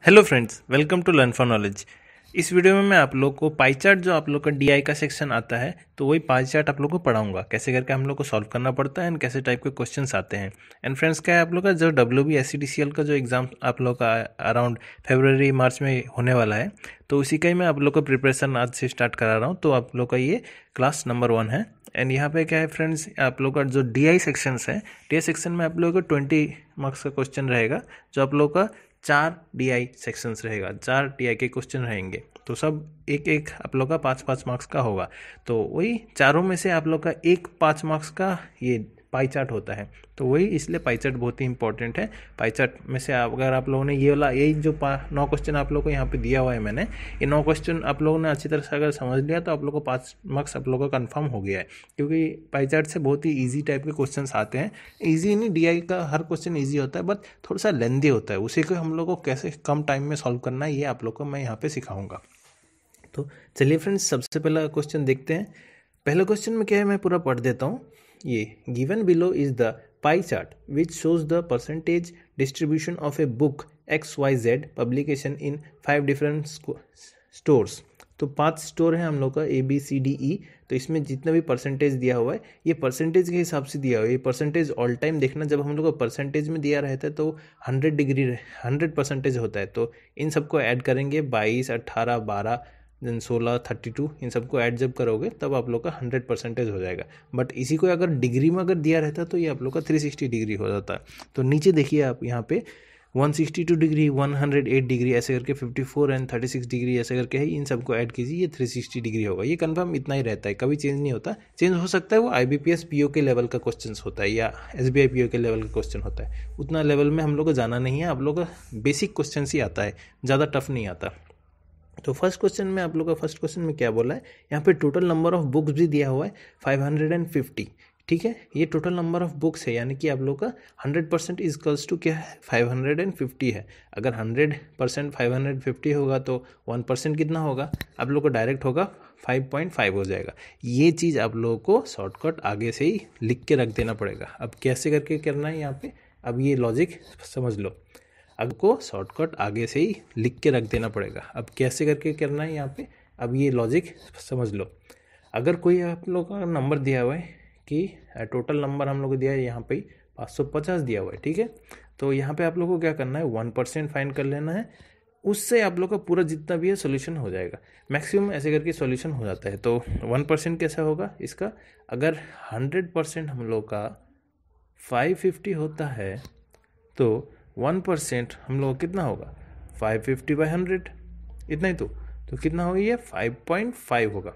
Hello friends, welcome to learn for knowledge. इस video में मैं आप लोग को पाई चार्ट जो आप लोग का डीआई का सेक्शन आता है तो वही पाई चार्ट आप लोग को पढ़ाऊंगा कैसे करके हम लोग को सॉल्व करना पड़ता है एंड कैसे टाइप के क्वेश्चंस आते हैं। एंड फ्रेंड्स, क्या है आप लोग का जो WBSCDCL का जो एग्ज़ाम आप लोग का अराउंड फरवरी मार्च में होने वाला है, तो उसी का ही मैं आप लोग को प्रिपरेशन आज से स्टार्ट करा रहा हूँ। तो आप लोग का ये क्लास नंबर 1 है। एंड यहाँ पे क्या है फ्रेंड्स, आप लोग का जो डीआई सेक्शंस है, डीआई सेक्शन में आप लोगों को 20 मार्क्स का क्वेश्चन रहेगा। जो आप लोग का 4 डीआई सेक्शंस रहेगा, 4 डीआई के क्वेश्चन रहेंगे, तो सब एक एक आप लोग का 5-5 मार्क्स का होगा। तो वही चारों में से आप लोग का एक 5 मार्क्स का ये पाई चार्ट होता है। तो वही इसलिए पाई चार्ट बहुत ही इंपॉर्टेंट है। पाई चार्ट में से अगर आप लोगों ने ये वाला यही जो 9 क्वेश्चन आप लोग को यहाँ पे दिया हुआ है मैंने, ये 9 क्वेश्चन आप लोगों ने अच्छी तरह से अगर समझ लिया तो आप लोग को 5 मार्क्स आप लोग का कन्फर्म हो गया है। क्योंकि पाई चार्ट से बहुत ही ईजी टाइप के क्वेश्चन आते हैं। ईजी नहीं, डीआई का हर क्वेश्चन ईजी होता है, बट थोड़ा सा लेंदी होता है। उसी को हम लोग को कैसे कम टाइम में सॉल्व करना है, ये आप लोग को मैं यहाँ पे सिखाऊंगा। तो चलिए फ्रेंड्स, सबसे पहला क्वेश्चन देखते हैं। पहले क्वेश्चन में क्या है, मैं पूरा पढ़ देता हूँ। ये given below is the pie chart which shows the percentage distribution of a book XYZ publication in 5 different stores. तो 5 स्टोर है हम लोग का ABCDE। तो इसमें जितना भी परसेंटेज दिया हुआ है ये परसेंटेज के हिसाब से दिया हुआ है। ये परसेंटेज ऑल टाइम देखना, जब हम लोग को परसेंटेज में दिया रहता है तो 100% होता है। तो इन सबको ऐड करेंगे, 22, 18, 12, देन 16, 32, इन सबको ऐड जब करोगे तब आप लोग का 100% हो जाएगा। बट इसी को अगर डिग्री में अगर दिया रहता तो ये आप लोग का 360 डिग्री हो जाता है। तो नीचे देखिए आप यहाँ पे 162 डिग्री, 108 डिग्री ऐसे करके 54 एंड 36 डिग्री ऐसे करके है। इन सबको ऐड कीजिए, ये 360 डिग्री होगा। ये कंफर्म इतना ही रहता है, कभी चेंज नहीं होता। चेंज हो सकता है वो IBPS PO के लेवल का क्वेश्चन होता है या SBI PO के लेवल का क्वेश्चन होता है। उतना लेवल में हम लोग को जाना नहीं है, आप लोग का बेसिक क्वेश्चन ही आता है, ज़्यादा टफ नहीं आता। तो फर्स्ट क्वेश्चन में आप लोग का फर्स्ट क्वेश्चन में क्या बोला है, यहाँ पे टोटल नंबर ऑफ बुक्स भी दिया हुआ है 550। ठीक है, ये टोटल नंबर ऑफ बुक्स है, यानी कि आप लोग का 100% इजकल्स टू क्या है, 550 है। अगर 100% 550 होगा तो 1% कितना होगा, आप लोग को डायरेक्ट होगा 5.5 हो जाएगा। ये चीज़ आप लोगों को शॉर्टकट आगे से ही लिख के रख देना पड़ेगा। अब कैसे करके करना है यहाँ पे, अब ये लॉजिक समझ लो। आपको शॉर्टकट आगे से ही लिख के रख देना पड़ेगा। अब कैसे करके करना है यहाँ पे, अब ये लॉजिक समझ लो। अगर कोई आप लोग का नंबर दिया हुआ है कि टोटल नंबर हम लोग को दिया है यहाँ पे 550 दिया हुआ है, ठीक है। तो यहाँ पे आप लोग को क्या करना है, 1% फाइंड कर लेना है। उससे आप लोग का पूरा जितना भी है सोल्यूशन हो जाएगा। मैक्सिमम ऐसे करके सोल्यूशन हो जाता है। तो 1% कैसा होगा इसका, अगर 100% हम लोग का 550 होता है तो 1% हम लोग कितना होगा, 550/100, इतना ही। तो कितना होगा, ये 5.5 होगा।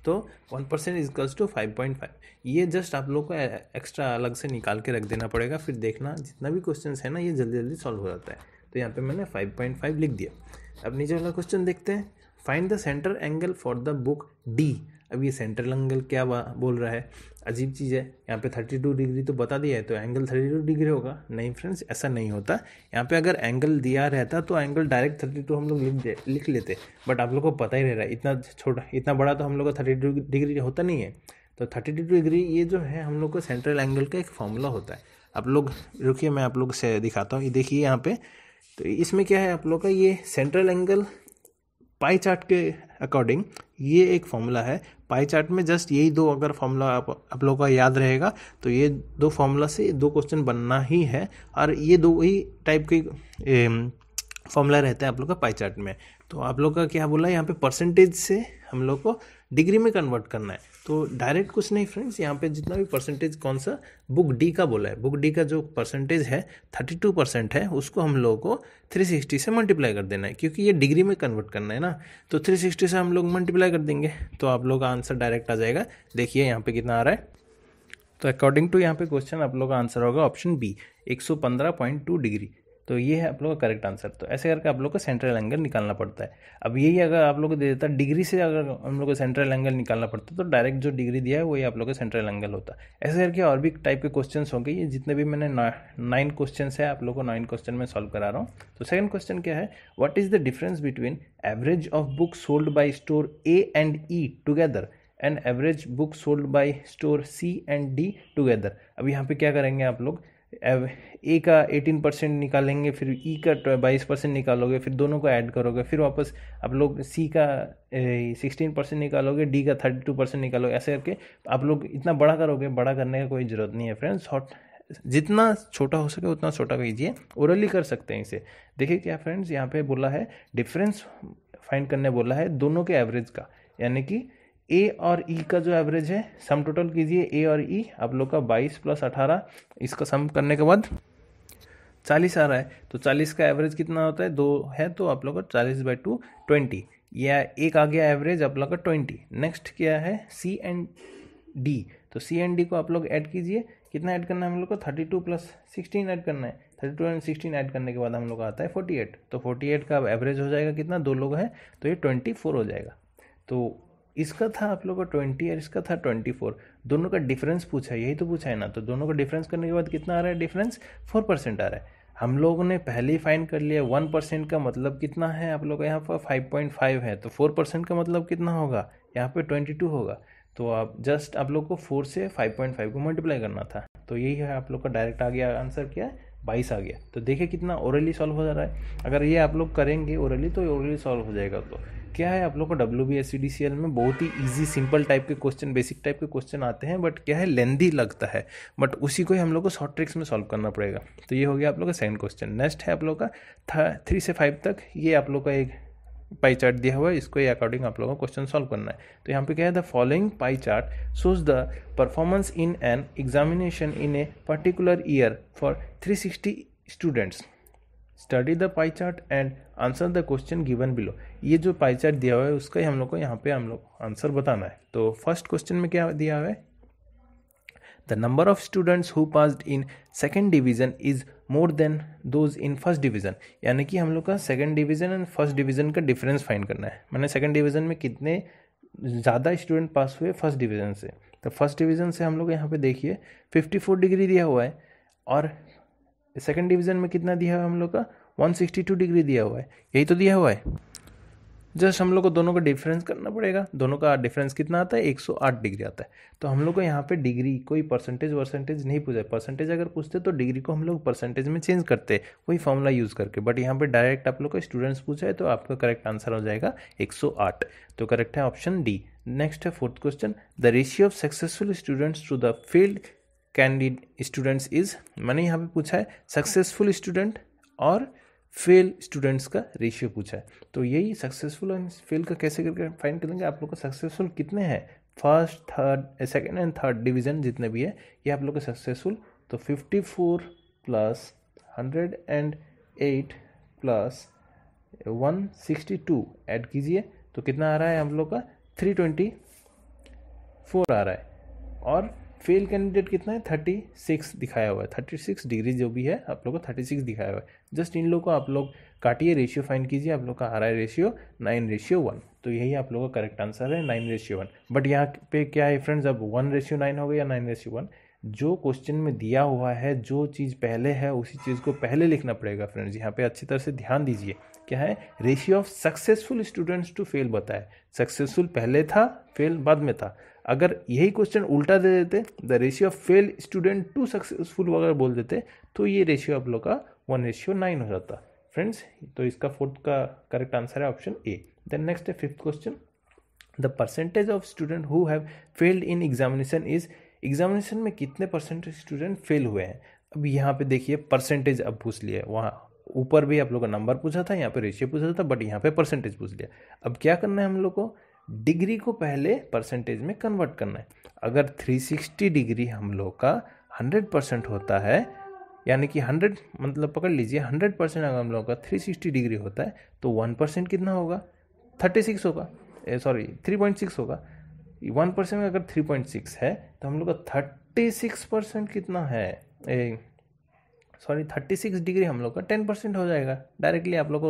तो 1% इजकल्स टू 5.5। ये जस्ट आप लोग को एक्स्ट्रा अलग से निकाल के रख देना पड़ेगा। फिर देखना जितना भी क्वेश्चन है ना, ये जल्दी जल्दी सॉल्व हो जाता है। तो यहाँ पे मैंने 5.5 लिख दिया। अब नीचे वाला क्वेश्चन देखते हैं। Find the centre angle for the book D। अब ये सेंट्रल एंगल क्या बोल रहा है, अजीब चीज़ है। यहाँ पे 32 डिग्री तो बता दिया है, तो एंगल 32 डिग्री होगा। नहीं फ्रेंड्स, ऐसा नहीं होता। यहाँ पे अगर एंगल दिया रहता तो एंगल डायरेक्ट 32 हम लोग लिख लेते, बट आप लोग को पता ही रह रहा है इतना छोटा इतना बड़ा तो हम लोग का 32 डिग्री होता नहीं है। तो 32 डिग्री ये जो है हम लोग को सेंट्रल एंगल का एक फॉर्मूला होता है। आप लोग रुकिए, मैं आप लोग से दिखाता हूँ। ये देखिए यहाँ पे, तो इसमें क्या है आप लोग का, ये सेंट्रल एंगल पाई चार्ट के अकॉर्डिंग ये एक फॉर्मूला है। पाई चार्ट में जस्ट यही दो अगर फॉर्मूला आप लोगों का याद रहेगा तो ये दो फॉर्मूला से 2 क्वेश्चन बनना ही है। और ये 2 ही टाइप के फॉर्मूला रहता है आप लोग का पाई चार्ट में। तो आप लोग का क्या बोला है, यहाँ पे परसेंटेज से हम लोग को डिग्री में कन्वर्ट करना है। तो डायरेक्ट कुछ नहीं फ्रेंड्स, यहाँ पे जितना भी परसेंटेज कौन सा बुक D का बोला है, बुक D का जो परसेंटेज है 32% है, उसको हम लोगों को 360 से मल्टीप्लाई कर देना है। क्योंकि ये डिग्री में कन्वर्ट करना है ना, तो 360 से हम लोग मल्टीप्लाई कर देंगे तो आप लोग का आंसर डायरेक्ट आ जाएगा। देखिए यहाँ पे कितना आ रहा है। तो अकॉर्डिंग टू यहाँ पे क्वेश्चन आप लोग का आंसर होगा ऑप्शन B, 115.2 डिग्री। तो ये है आप लोग का करेक्ट आंसर। तो ऐसे करके आप लोग को सेंट्रल एंगल निकालना पड़ता है। अब यही अगर आप लोग को दे देता डिग्री से, अगर हम लोग को सेंट्रल एंगल निकालना पड़ता तो डायरेक्ट जो डिग्री दिया है वही आप लोग का सेंट्रल एंगल होता। ऐसे करके और भी टाइप के क्वेश्चन होंगे। ये जितने भी मैंने 9 क्वेश्चन है आप लोग को 9 क्वेश्चन में सॉल्व करा रहा हूँ। तो सेकंड क्वेश्चन क्या है, what is the difference between average of book sold by store A and E together and average book sold by store C and D together. अब यहाँ पे क्या करेंगे आप लोग, ए का 18% निकालेंगे, फिर ई का 22% निकालोगे, फिर दोनों को ऐड करोगे, फिर वापस आप लोग सी का 16% निकालोगे, डी का 32% निकालोगे, ऐसे करके आप लोग इतना बड़ा करोगे। बड़ा करने का कोई ज़रूरत नहीं है फ्रेंड्स, जितना छोटा हो सके उतना छोटा कीजिए, ओरली कर सकते हैं इसे। देखिए क्या फ्रेंड्स, यहाँ पे बोला है डिफरेंस फाइंड करने बोला है दोनों के एवरेज का, यानी कि ए और ई का जो एवरेज है सम टोटल कीजिए। ए और ई आप लोग का 22 + 18, इसका सम करने के बाद 40 आ रहा है। तो 40 का एवरेज कितना होता है, 2 है, तो आप लोग का 40/2 20, या एक आ गया एवरेज आप लोग का 20। नेक्स्ट क्या है सी एंड डी, तो सी एंड डी को आप लोग ऐड कीजिए। कितना ऐड करना है हम लोग को, 32 + 16 ऐड करना है। 32 एंड 16 ऐड करने के बाद हम लोग का आता है 48। तो 48 का एवरेज हो जाएगा कितना, 2 लोग हैं तो ये 24 हो जाएगा। तो इसका था आप लोग का 20 और इसका था 24, दोनों का डिफरेंस पूछा है, यही तो पूछा है ना। तो दोनों का डिफरेंस करने के बाद कितना आ रहा है, डिफरेंस 4% आ रहा है। हम लोगों ने पहले ही फाइंड कर लिया 1% का मतलब कितना है आप लोग का, यहाँ पर 5.5 है, तो 4% का मतलब कितना होगा, यहाँ पे 22 होगा। तो आप जस्ट आप लोग को 4 से 5.5 को मल्टीप्लाई करना था। तो यही है आप लोग का डायरेक्ट आ गया आंसर, क्या है 22 आ गया। तो देखिए कितना ओरली सॉल्व हो जा रहा है। अगर ये आप लोग करेंगे ओरली तो ओरली सॉल्व हो जाएगा। तो क्या है आप लोग को WBSCDCL में बहुत ही इजी सिंपल टाइप के क्वेश्चन, बेसिक टाइप के क्वेश्चन आते हैं, बट क्या है लेंदी लगता है, बट उसी को ही हम लोग को शॉर्ट ट्रिक्स में सॉल्व करना पड़ेगा। तो ये हो गया आप लोग का सेकंड क्वेश्चन। नेक्स्ट है आप लोग का 3 से 5 तक, ये आप लोग का एक पाई चार्ट दिया हुआ है, इसको अकॉर्डिंग आप लोगों को क्वेश्चन सॉल्व करना है। तो यहाँ पे क्या है, the following pie chart shows the performance in an examination in a particular year for 360 students, study the pie chart and answer the question given below. ये जो पाई चार्ट दिया हुआ है उसका ही हम लोग को यहाँ पे हम लोग आंसर बताना है। तो फर्स्ट क्वेश्चन में क्या दिया हुआ है, the number of students who passed in second division is more than those in first division, यानी कि हम लोग का second division and first division का डिफरेंस फाइंड करना है। मैंने सेकेंड डिवीजन में कितने ज़्यादा स्टूडेंट पास हुए फर्स्ट डिवीजन से। तो फर्स्ट डिवीजन से हम लोग यहाँ पे देखिए 54 डिग्री दिया हुआ है, और सेकेंड डिवीजन में कितना दिया हुआ है हम लोग का 162 डिग्री दिया हुआ है, यही तो दिया हुआ है। जस्ट हम लोग को दोनों का डिफरेंस करना पड़ेगा। दोनों का डिफरेंस कितना आता है, 108 डिग्री आता है। तो हम लोग को यहाँ पे डिग्री, कोई परसेंटेज नहीं पूछा है। परसेंटेज अगर पूछते तो डिग्री को हम लोग परसेंटेज में चेंज करते, वही फॉर्मूला यूज़ करके, बट यहाँ पे डायरेक्ट आप लोग को स्टूडेंट्स पूछा है, तो आपका करेक्ट आंसर हो जाएगा 108। तो करेक्ट है ऑप्शन डी। नेक्स्ट है fourth question, the ratio of successful students to the failed candidate students is, मैंने यहाँ पे पूछा है सक्सेसफुल स्टूडेंट और फेल स्टूडेंट्स का रेशियो पूछा है। तो यही सक्सेसफुल और फेल का कैसे करके फाइंड करेंगे। आप लोग को सक्सेसफुल कितने हैं, first third second and third division जितने भी है ये आप लोग के सक्सेसफुल। तो 54 + 108 + 162 ऐड कीजिए, तो कितना आ रहा है हम लोग का 324 आ रहा है। और फेल कैंडिडेट कितना है, 36 दिखाया हुआ है। 36 डिग्री जो भी है आप लोग को 36 दिखाया हुआ है। जस्ट इन लोग को आप लोग काटिए, रेशियो फाइंड कीजिए, आप लोग का आ रहा है रेशियो 9:1। तो यही आप लोगों का करेक्ट आंसर है 9:1। बट यहाँ पे क्या है फ्रेंड्स, अब 1:9 हो गया या 9:1, जो क्वेश्चन में दिया हुआ है जो चीज़ पहले है उसी चीज़ को पहले लिखना पड़ेगा फ्रेंड्स। यहाँ पे अच्छी तरह से ध्यान दीजिए, क्या है ratio of successful students to fail बताया, सक्सेसफुल पहले था फेल बाद में था। अगर यही क्वेश्चन उल्टा दे देते, the ratio of fail student to successful अगर बोल देते, तो ये रेशियो आप लोग का 1:9 हो जाता फ्रेंड्स। तो इसका फोर्थ का करेक्ट आंसर है ऑप्शन ए। देन नेक्स्ट है fifth question, the percentage of student who have failed in examination is, examination में कितने परसेंटेज स्टूडेंट फेल हुए हैं। अब यहाँ पे देखिए परसेंटेज अब पूछ लिया, वहाँ ऊपर भी आप लोग का नंबर पूछा था, यहाँ पे रेशियो पूछा था, बट यहाँ पे परसेंटेज पूछ लिया। अब क्या करना है हम लोग को, डिग्री को पहले परसेंटेज में कन्वर्ट करना है। अगर 360 डिग्री हम लोग का 100% होता है, यानी कि 100 मतलब पकड़ लीजिए 100% अगर हम लोग का 360 डिग्री होता है, तो 1% कितना होगा, 36 होगा, सॉरी 3.6 होगा। 1% में अगर 3.6 है तो हम लोग का 36% कितना है, सॉरी 36 डिग्री हम लोग का 10% हो जाएगा। डायरेक्टली आप लोग को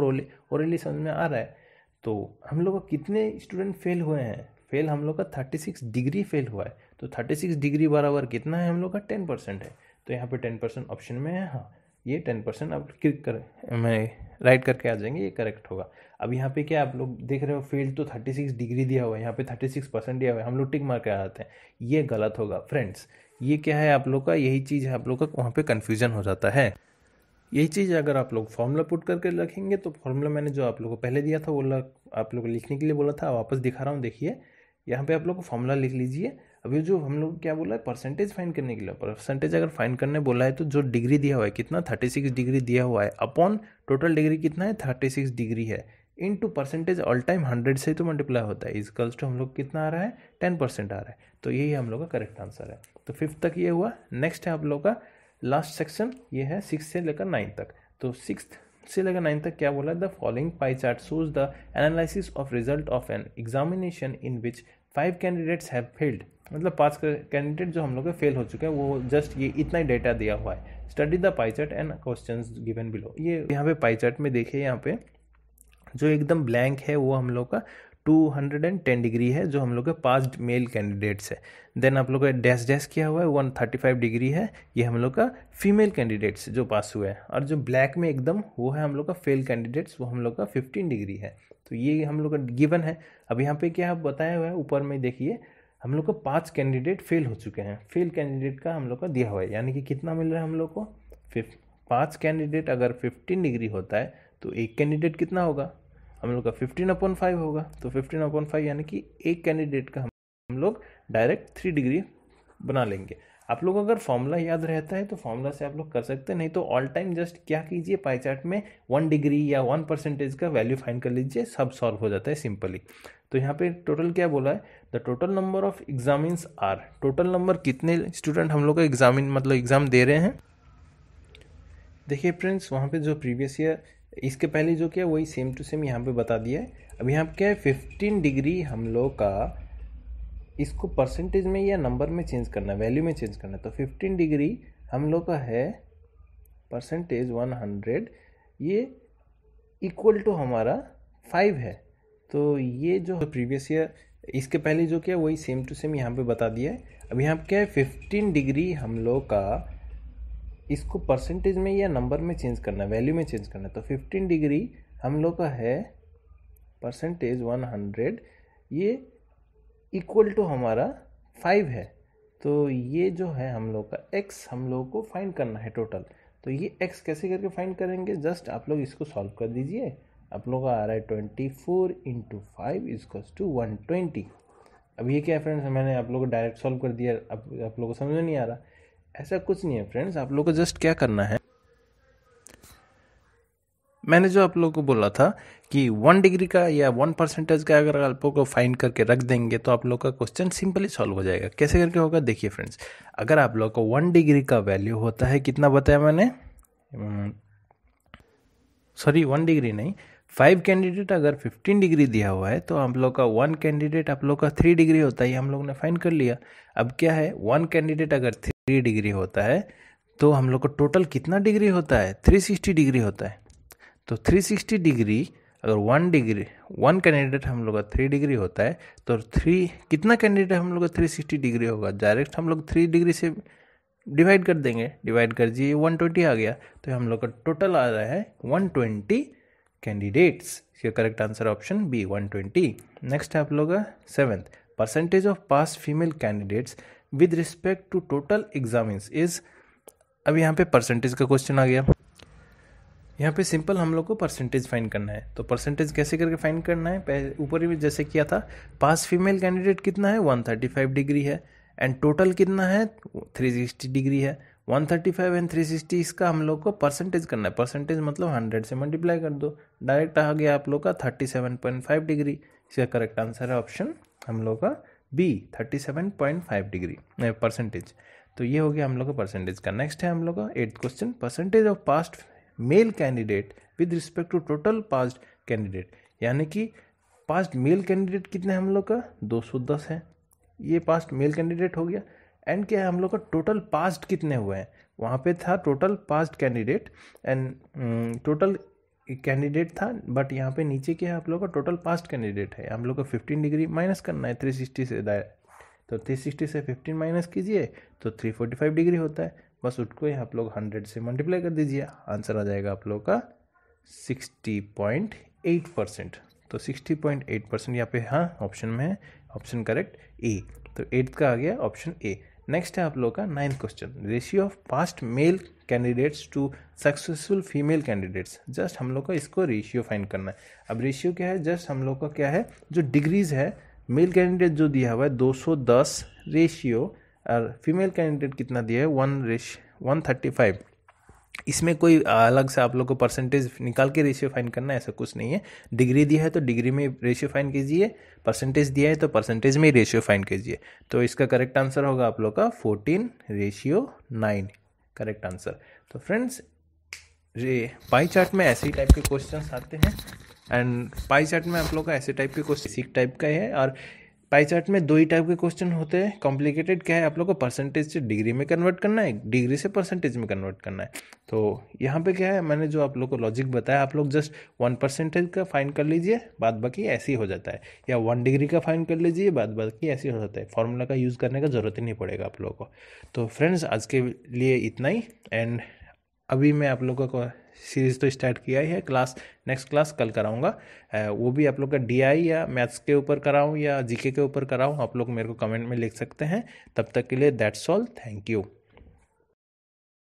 ओरली समझ में आ रहा है। तो हम लोग का कितने स्टूडेंट फेल हुए हैं, फेल हम लोग का 36 डिग्री फेल हुआ है। तो 36 डिग्री बराबर कितना है हम लोग का 10% है। तो यहाँ पे 10% ऑप्शन में है, हाँ ये 10% आप क्लिक कर, मैं राइट करके आ जाएंगे, ये करेक्ट होगा। अब यहाँ पे क्या आप लोग देख रहे हो, फेल तो 36 डिग्री दिया हुआ है, यहाँ पे 36% दिया हुआ है, हम लोग टिक मार के आ जाते हैं, ये गलत होगा फ्रेंड्स। ये क्या है आप लोग का, यही चीज़ है आप लोग का, वहाँ पे कन्फ्यूजन हो जाता है। यही चीज़ अगर आप लोग फॉर्मूला पुट करके रखेंगे तो फॉर्मूला मैंने जो आप लोगों को पहले दिया था वो आप लोग को लिखने के लिए बोला था, वापस दिखा रहा हूँ, देखिए यहाँ पे आप लोग को फॉर्मूला लिख लीजिए। अभी जो हम लोग क्या बोला है, परसेंटेज फाइंड करने के लिए, परसेंटेज अगर फाइंड करने बोला है तो जो डिग्री दिया हुआ है कितना 36 डिग्री दिया हुआ है अपॉन टोटल डिग्री कितना है 36 डिग्री है इनटू परसेंटेज ऑल टाइम 100 से तो मल्टीप्लाई होता है, इजकल्स टू हम लोग कितना आ रहा है 10% आ रहा है। तो यही हम लोग का करेक्ट आंसर है। तो 5th तक ये हुआ। नेक्स्ट है आप लोग का लास्ट सेक्शन, ये है 6 से लेकर 9 तक। तो 6 से लेकर 9 तक क्या बोला है, the following pie chart shows the analysis of result of an examination in which 5 candidates have failed. मतलब 5 कैंडिडेट जो हम लोग के फेल हो चुके हैं, वो जस्ट ये इतना ही डेटा दिया हुआ है। Study the pie chart and questions given below. ये यहाँ पे पाई चार्ट में देखिए, यहाँ पे जो एकदम ब्लैंक है वो हम लोग का 210 डिग्री है, जो हम लोग के पास्ड मेल कैंडिडेट्स है। देन आप लोग का डैश डैश किया हुआ है 135 डिग्री है, ये हम लोग का फीमेल कैंडिडेट्स जो पास हुए हैं। और जो ब्लैक में एकदम वो है हम लोग का फेल कैंडिडेट्स, वो हम लोग का 15 डिग्री है। तो ये हम लोग का गिवन है। अब यहाँ पे क्या बताया हुआ है ऊपर में देखिए, हम लोग को 5 कैंडिडेट फेल हो चुके हैं। फेल कैंडिडेट का हम लोग का दिया हुआ है, यानी कि कितना मिल रहा है हम लोग को 5 कैंडिडेट अगर 15 डिग्री होता है तो एक कैंडिडेट कितना होगा हम लोग का 15/5 होगा। तो 15/5 यानी कि एक कैंडिडेट का हम लोग डायरेक्ट 3 डिग्री बना लेंगे। आप लोग अगर फॉर्मूला याद रहता है तो फॉर्मूला से आप लोग कर सकते हैं, नहीं तो ऑल टाइम जस्ट क्या कीजिए, पाई चार्ट में 1 डिग्री या 1% का वैल्यू फाइंड कर लीजिए, सब सॉल्व हो जाता है सिंपली। तो यहाँ पे टोटल क्या बोला है, the total number of examinees are, total number कितने स्टूडेंट हम लोग का एग्जामिन मतलब एग्जाम दे रहे हैं। देखिए फ्रेंड्स, वहाँ पे जो प्रीवियस ईयर इसके पहले जो किया वही सेम टू सेम यहाँ पे बता दिया है। अब यहाँ पे क्या है 15 डिग्री हम लोग का, इसको परसेंटेज में या नंबर में चेंज करना है, वैल्यू में चेंज करना है। तो 15 डिग्री हम लोग का है परसेंटेज 100, ये इक्वल टू हमारा 5 है। तो ये जो प्रीवियस ईयर इसके पहले जो किया वही सेम टू सेम यहाँ पे बता दिया है। अब यहाँ पे क्या है 15 डिग्री हम लोग का, इसको परसेंटेज में या नंबर में चेंज करना है, वैल्यू में चेंज करना है। तो 15 डिग्री हम लोग का है परसेंटेज 100, ये इक्वल टू हमारा 5 है। तो ये जो है हम लोग का x हम लोग को फाइंड करना है टोटल। तो ये x कैसे करके फाइंड करेंगे, जस्ट आप लोग इसको सॉल्व कर दीजिए। आप लोग का आ रहा है 24 × 5 = 120। अब ये क्या है फ्रेंड्स, मैंने आप लोग को डायरेक्ट सॉल्व कर दिया, अब आप लोग को समझ में नहीं आ रहा। ऐसा कुछ नहीं है फ्रेंड्स, आप लोग को जस्ट क्या करना है, मैंने जो आप लोगों को बोला था कि 1 डिग्री का या 1% का अगर आप लोग को फाइंड करके रख देंगे तो आप लोग का क्वेश्चन सिंपली सॉल्व हो जाएगा। कैसे करके होगा देखिए फ्रेंड्स, अगर आप लोग को 1 डिग्री का वैल्यू होता है, कितना बताया मैंने, सॉरी 1 डिग्री नहीं, 5 कैंडिडेट अगर 15 डिग्री दिया हुआ है तो हम लोग का 1 कैंडिडेट आप लोग का 3 डिग्री होता है, ये हम लोग ने फाइंड कर लिया। अब क्या है 1 कैंडिडेट अगर 3 डिग्री होता है तो हम लोग को टोटल कितना डिग्री होता है 360 डिग्री होता है। तो 360 डिग्री अगर 1 कैंडिडेट हम लोग का 3 डिग्री होता है तो 3 कितना कैंडिडेट हम लोग का 360 डिग्री होगा, डायरेक्ट हम लोग 3 डिग्री से डिवाइड कर देंगे, डिवाइड कर दिए 120 आ गया। तो हम लोग का टोटल आ रहा है 120 कैंडिडेट्स। इसका correct answer option B 120। Next है आप लोग का 7th, percentage of pass female candidates with respect to total examinees is. अब यहाँ पे परसेंटेज का क्वेश्चन आ गया। यहाँ पे सिंपल हम लोग को परसेंटेज फाइंड करना है। तो परसेंटेज कैसे करके फाइंड करना है, ऊपर ही जैसे किया था, पास फीमेल कैंडिडेट कितना है 135 डिग्री है एंड टोटल कितना है 360 डिग्री है। 135 एंड 360 इसका हम लोग को परसेंटेज करना है, परसेंटेज मतलब 100 से मल्टीप्लाई कर दो, डायरेक्ट आ गया आप लोग का 37.5 डिग्री। इसका करेक्ट आंसर है ऑप्शन हम लोग का बी 37.5 डिग्री परसेंटेज। तो ये हो गया हम लोग का परसेंटेज का। नेक्स्ट है हम लोग का 8th question, percentage of passed male candidate with respect to total passed candidate, यानी कि पास्ट मेल कैंडिडेट कितने हम लोग का 210 है, ये पास्ट मेल कैंडिडेट हो गया। एंड क्या है हम लोग का टोटल पास्ट कितने हुए हैं, वहाँ पे था total passed candidate and total candidate था, बट यहाँ पे नीचे क्या है आप लोग का टोटल पास्ट कैंडिडेट है। हम लोग को 15 डिग्री माइनस करना है 360 से, तो 360 से 15 माइनस कीजिए तो 345 डिग्री होता है। बस उसको आप लोग 100 से मल्टीप्लाई कर दीजिए, आंसर आ जाएगा आप लोग का 60.8%। तो 60.8% यहाँ पे हाँ ऑप्शन में है, ऑप्शन करेक्ट ए। तो 8th का आ गया ऑप्शन ए। नेक्स्ट है आप लोग का 9th question, ratio of passed male candidates to successful female candidates. Just हम लोग का इसको रेशियो फाइंड करना है। अब रेशियो क्या है, जस्ट हम लोग का क्या है, जो डिग्रीज है, मेल कैंडिडेट जो दिया हुआ है 210 रेशियो, और फीमेल कैंडिडेट कितना दिया है 135। इसमें कोई अलग से आप लोग को परसेंटेज निकाल के रेशियो फाइंड करना है, ऐसा कुछ नहीं है। डिग्री दिया है तो डिग्री में रेशियो फाइंड कीजिए, परसेंटेज दिया है तो परसेंटेज में रेशियो फाइंड कीजिए। तो इसका करेक्ट आंसर होगा आप लोग का 14:9 करेक्ट आंसर। तो फ्रेंड्स, ये पाई चार्ट में ऐसे ही टाइप के क्वेश्चन आते हैं, एंड पाई चार्ट में आप लोग का ऐसे टाइप के क्वेश्चन बेसिक टाइप का है, और पाई चार्ट में 2 ही टाइप के क्वेश्चन होते हैं। कॉम्प्लिकेटेड क्या है, आप लोग को परसेंटेज से डिग्री में कन्वर्ट करना है, डिग्री से परसेंटेज में कन्वर्ट करना है। तो यहाँ पे क्या है, मैंने जो आप लोग को लॉजिक बताया, आप लोग जस्ट 1% का फाइंड कर लीजिए, बाद बाकी ऐसे ही हो जाता है, या 1 डिग्री का फाइंड कर लीजिए, बाद बाकी ऐसे ही हो जाता है। फॉर्मूला का यूज़ करने का ज़रूरत ही नहीं पड़ेगा आप लोगों को। तो फ्रेंड्स, आज के लिए इतना ही, एंड अभी मैं आप लोगों को सीरीज़ तो स्टार्ट किया ही है, नेक्स्ट क्लास कल कराऊंगा। वो भी आप लोग का DI या मैथ्स के ऊपर कराऊं या GK के ऊपर कराऊं, आप लोग मेरे को कमेंट में लिख सकते हैं। तब तक के लिए दैट्स ऑल, थैंक यू।